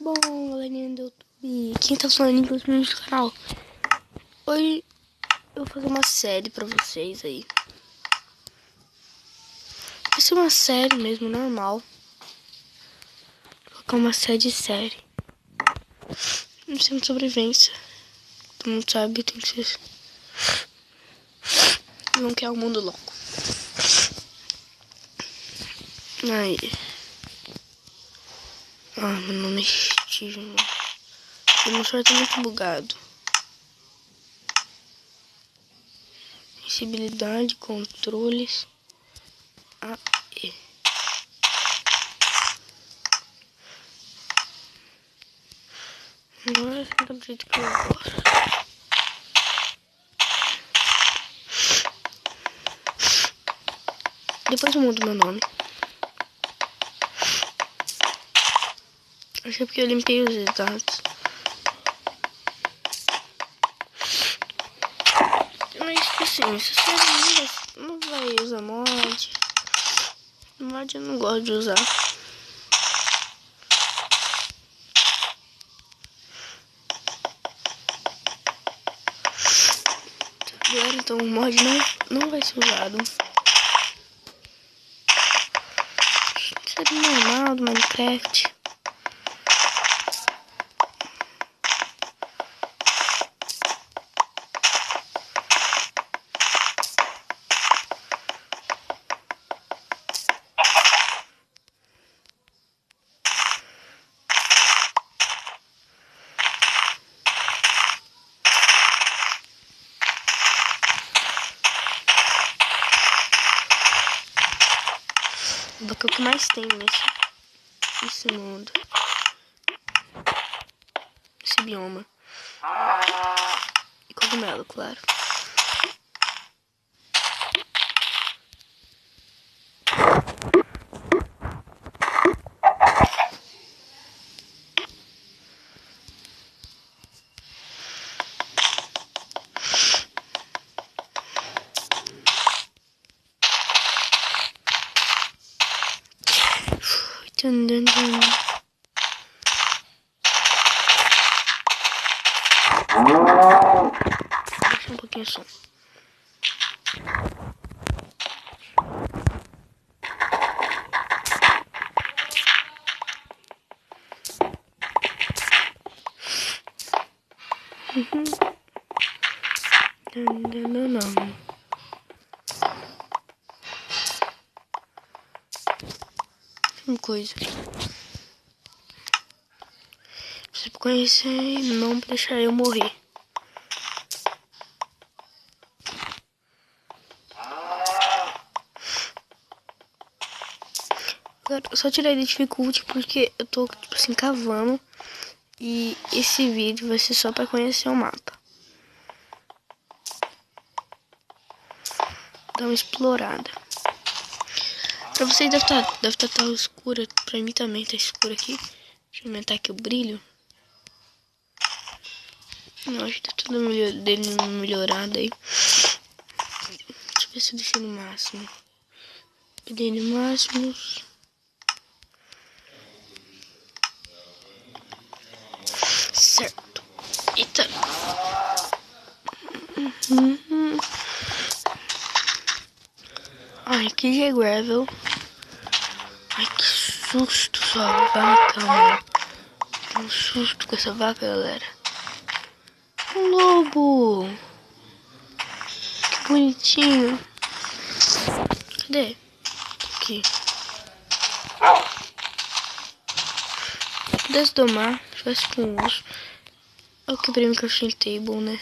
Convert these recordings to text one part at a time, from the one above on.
Bom, galerinha do YouTube, quem tá falando em meus vídeos do canal. Hoje eu vou fazer uma série pra vocês aí. Vai ser uma série mesmo, normal. Vou colocar uma série. Não sei de sobrevivência. Todo mundo sabe, tem que ser. Não quer o mundo louco. Aí. Meu nome é Steven. Meu celular tá muito bugado. Sensibilidade, controles. Aí. Agora tá do jeito que eu gosto. Depois eu mudo meu nome. Acho que é porque eu limpei os dados. Mas assim, essa série não vai usar mod. Mod eu não gosto de usar. Agora então o mod não vai ser usado. Série normal do Minecraft. Porque é o que mais tem nesse mundo. Esse bioma. E cogumelo, claro. Deixa um pouquinho o som. Não. Uma coisa. Você conhecer e não deixar eu morrer. Agora, eu só tirei de dificuldade porque eu tô, tipo assim, cavando. E esse vídeo vai ser só pra conhecer o mapa. Dar uma explorada. Pra vocês deve tá escura. Pra mim também tá escuro aqui. Deixa eu aumentar aqui o brilho. Eu acho que tá tudo melhorado aí. Deixa eu ver se eu deixei no máximo. Peguei no máximo. Certo. Eita. Ai, que é gravel. Ai, que susto, sua vaca, mano. Que susto com essa vaca, galera. Um lobo. Que bonitinho. Cadê? Aqui. Pudesse domar, tivesse com urso. Eu quebrei meu crafting table, né?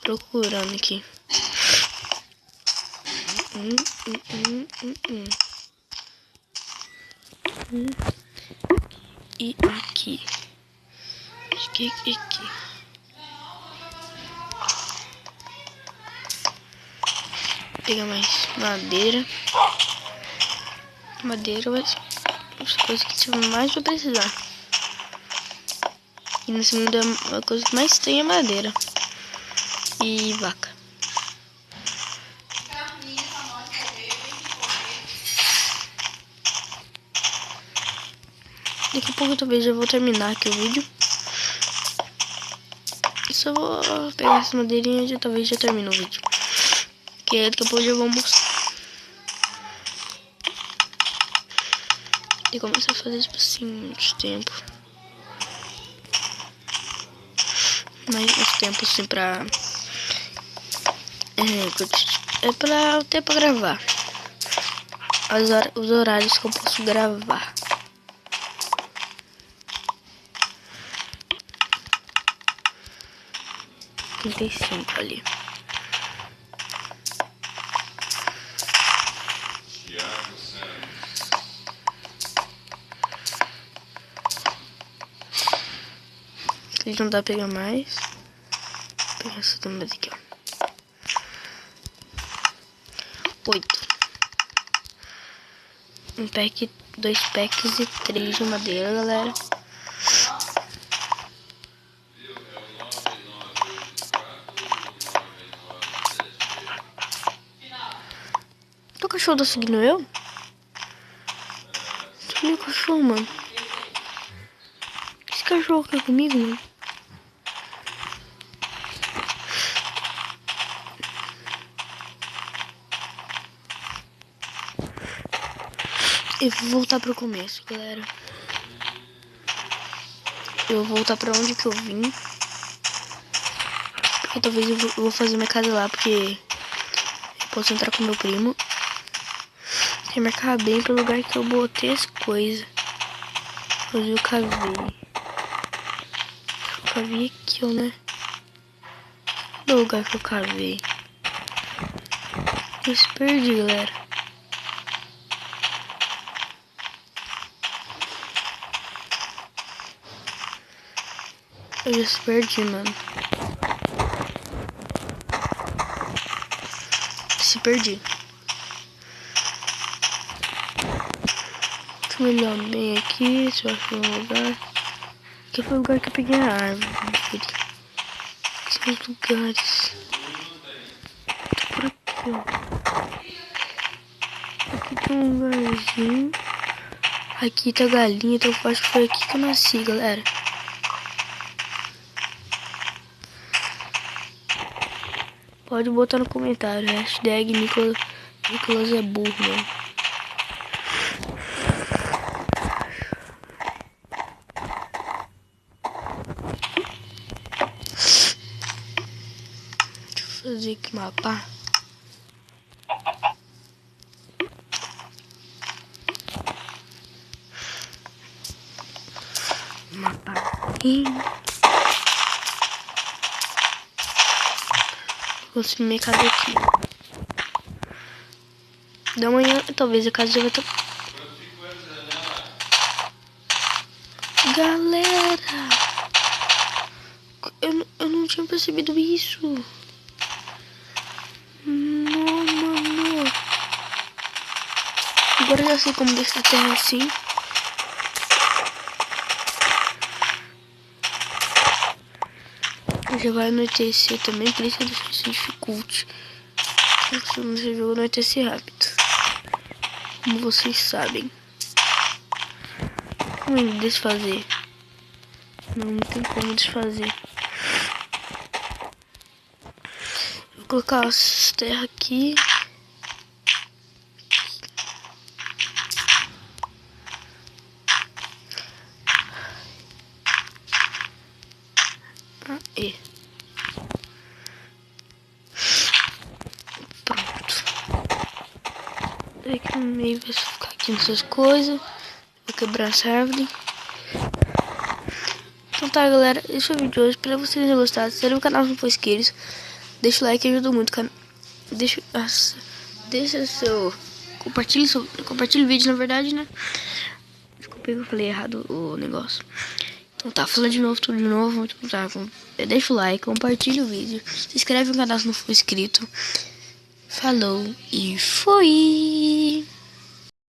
Procurando aqui. E aqui. Aqui. Vou pegar mais madeira. Madeira vai ser as coisas que mais vou precisar. E nesse mundo a coisa que mais tem é madeira. E vaca. Daqui a pouco talvez eu vou terminar aqui o vídeo. Só vou pegar essa madeirinha e talvez já termine o vídeo. Porque daqui a pouco eu vou almoçar. E começar a fazer tipo assim, muito tempo. Mais uns tempos assim pra... até pra gravar. Os horários que eu posso gravar. Trinta e cinco ali. Ele não dá pra pegar mais. Vou pegar essa também aqui, ó. 8. Um pack, 2 packs e 3 de madeira, galera. O cachorro tá seguindo eu? Cadê o cachorro, mano? Esse cachorro aqui é comigo, mano? Eu vou voltar pro começo, galera. Eu vou voltar pra onde que eu vim. Porque talvez eu vou fazer minha casa lá, porque eu posso entrar com meu primo. E marcar bem pro lugar que eu botei as coisas. Hoje eu cavei. Eu cavei aqui, ó, né? No lugar que eu cavei. Eu se perdi, galera. Eu já se perdi, mano. Se perdi. Deixa eu olhar bem aqui, se eu acho um lugar. Aqui foi o lugar que eu peguei a árvore. Aqui são os lugares. Tô por aqui, ó. Aqui tem um lugarzinho. Aqui tá a galinha, então eu acho que foi aqui que eu nasci, galera. Pode botar no comentário, hashtag Nicolas é burro, mano. Deixa eu fazer aqui o mapa. Mapa. Vou subir minha casa aqui. Da manhã, talvez a casa já vai estar... Galera! Eu não tinha percebido isso. Não, mano. Agora eu já sei como deixar a terra assim. Já vai anoitecer também, por isso que eu deixo isso dificulte. Nesse jogo anoitecer rápido. Como vocês sabem. Como desfazer? Não tem como desfazer. Vou colocar as terras aqui. Aí. Pronto. Daqui no meio vai ficar aqui nessas coisas. Vou quebrar essa árvore. Então tá, galera, esse foi o vídeo de hoje. Espero que vocês tenham gostado. Se o canal não for inscrito, deixa o like, ajuda muito. Deixa seu... Compartilhe o vídeo, na verdade, né? Desculpa que eu falei errado o negócio. Então tá, falando de novo, tudo de novo. Tá, deixa o like, compartilha o vídeo. Se inscreve no canal se não for inscrito. Falou e fui!